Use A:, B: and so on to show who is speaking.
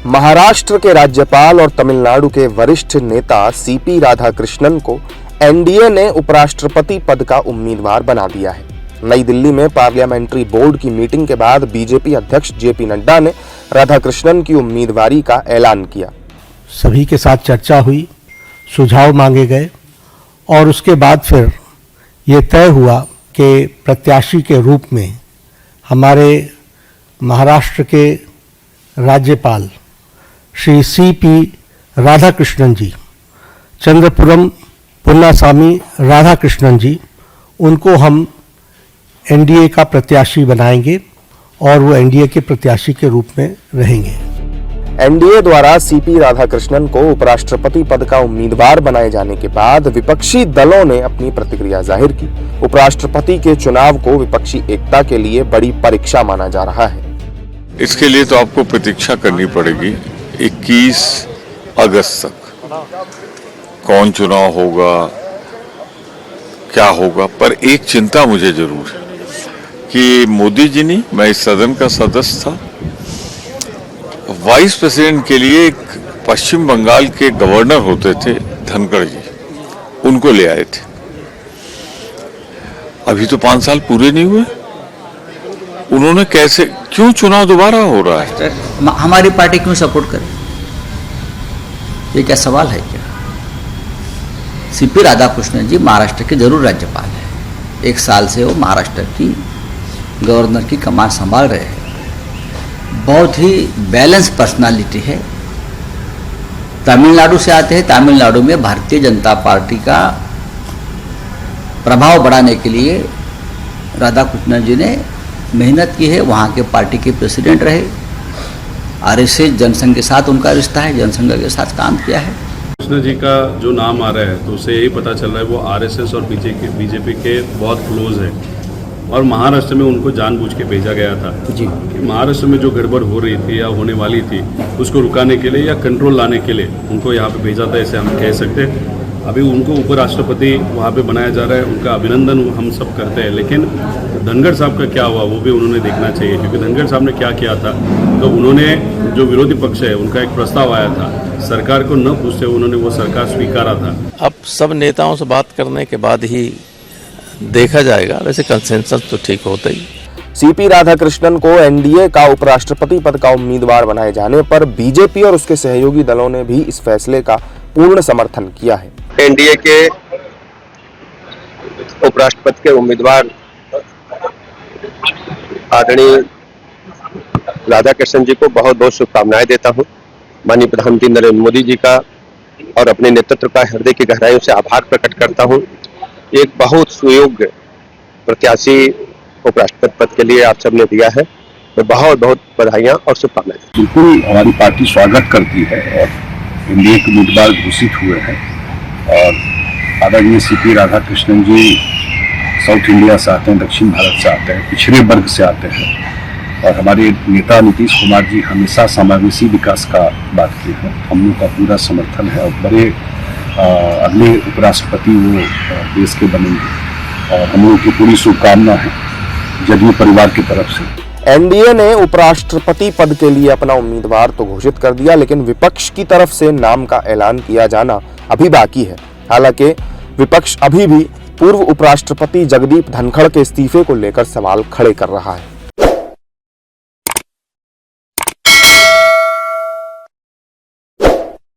A: महाराष्ट्र के राज्यपाल और तमिलनाडु के वरिष्ठ नेता सीपी राधाकृष्णन को एनडीए ने उपराष्ट्रपति पद का उम्मीदवार बना दिया है। नई दिल्ली में पार्लियामेंट्री बोर्ड की मीटिंग के बाद बीजेपी अध्यक्ष जेपी नड्डा ने राधाकृष्णन की उम्मीदवारी का ऐलान किया।
B: सभी के साथ चर्चा हुई, सुझाव मांगे गए और उसके बाद फिर ये तय हुआ कि प्रत्याशी के रूप में हमारे महाराष्ट्र के राज्यपाल श्री सीपी राधाकृष्णन जी, चंद्रपुरम पुन्नासामी राधाकृष्णन जी, उनको हम एनडीए का प्रत्याशी बनाएंगे और वो एनडीए के प्रत्याशी के रूप में रहेंगे।
A: एनडीए द्वारा सीपी राधाकृष्णन को उपराष्ट्रपति पद का उम्मीदवार बनाए जाने के बाद विपक्षी दलों ने अपनी प्रतिक्रिया जाहिर की। उपराष्ट्रपति के चुनाव को विपक्षी एकता के लिए बड़ी परीक्षा माना जा रहा है।
C: इसके लिए तो आपको प्रतीक्षा करनी पड़ेगी 21 अगस्त तक, कौन चुनाव होगा, क्या होगा। पर एक चिंता मुझे जरूर है कि मोदी जी नहीं, मैं इस सदन का सदस्य था, वाइस प्रेसिडेंट के लिए एक पश्चिम बंगाल के गवर्नर होते थे धनखड़ जी, उनको ले आए थे। अभी तो 5 साल पूरे नहीं हुए, उन्होंने कैसे, क्यों चुनाव दोबारा हो रहा है?
D: हमारी पार्टी क्यों सपोर्ट करे, ये क्या सवाल है क्या? सीपी राधाकृष्णन जी महाराष्ट्र के जरूर राज्यपाल है। 1 साल से वो महाराष्ट्र की गवर्नर की कमान संभाल रहे हैं। बहुत ही बैलेंस पर्सनालिटी है। तमिलनाडु से आते हैं। तमिलनाडु में भारतीय जनता पार्टी का प्रभाव बढ़ाने के लिए राधाकृष्णन जी ने मेहनत की है। वहाँ के पार्टी के प्रेसिडेंट रहे। आरएसएस जनसंघ के साथ उनका रिश्ता है, जनसंघ के साथ काम किया है।
E: कृष्ण जी का जो नाम आ रहा है तो उससे यही पता चल रहा है वो आरएसएस और बीजेपी के बहुत क्लोज है और महाराष्ट्र में उनको जानबूझ के भेजा गया था जी, कि महाराष्ट्र में जो गड़बड़ हो रही थी या होने वाली थी उसको रुकाने के लिए या कंट्रोल लाने के लिए उनको यहाँ पे भेजा था, ऐसे हम कह सकते हैं। अभी उनको उपराष्ट्रपति वहाँ पे बनाया जा रहा है, उनका अभिनंदन हम सब करते हैं। लेकिन धनखड़ साहब का क्या हुआ वो भी उन्होंने देखना चाहिए, क्योंकि धनखड़ साहब ने क्या किया था, तो उन्होंने जो विरोधी पक्ष है उनका एक प्रस्ताव आया था, सरकार को न पूछते उन्होंने वो सरकार स्वीकारा था।
F: अब सब नेताओं से बात करने के बाद ही देखा जाएगा, वैसे कंसेंसस तो ठीक होता ही।
A: सीपी राधाकृष्णन को एनडीए का उपराष्ट्रपति पद का उम्मीदवार बनाए जाने पर बीजेपी और उसके सहयोगी दलों ने भी इस फैसले का पूर्ण समर्थन किया है।
G: एनडीए के उपराष्ट्रपति के उम्मीदवार आदरणीय राधाकृष्णन जी को बहुत बहुत शुभकामनाएं देता हूं। माननीय प्रधानमंत्री नरेंद्र मोदी जी का और अपने नेतृत्व का हृदय की गहराइयों से आभार प्रकट करता हूं। एक बहुत सुयोग्य प्रत्याशी उपराष्ट्रपति पद के लिए आप सबने दिया है। मैं बहुत बहुत बधाइयां और शुभकामनाएं।
H: बिल्कुल हमारी पार्टी स्वागत करती है और एनडीए के उम्मीदवार घोषित हुए हैं और आदरणीय सीपी राधाकृष्णन जी साउथ इंडिया से आते हैं, दक्षिण भारत से आते हैं, पिछड़े वर्ग से आते हैं और हमारे नेता नीतीश कुमार जी हमेशा समावेशी विकास का बात की है। हम लोग का पूरा समर्थन है और बड़े अगले उपराष्ट्रपति वो देश के बनेंगे और हम लोग की पूरी शुभकामना है जदयू परिवार की तरफ से।
A: एनडीए ने उपराष्ट्रपति पद के लिए अपना उम्मीदवार तो घोषित कर दिया, लेकिन विपक्ष की तरफ से नाम का ऐलान किया जाना अभी बाकी है। हालांकि विपक्ष अभी भी पूर्व उपराष्ट्रपति जगदीप धनखड़ के इस्तीफे को लेकर सवाल खड़े कर रहा है।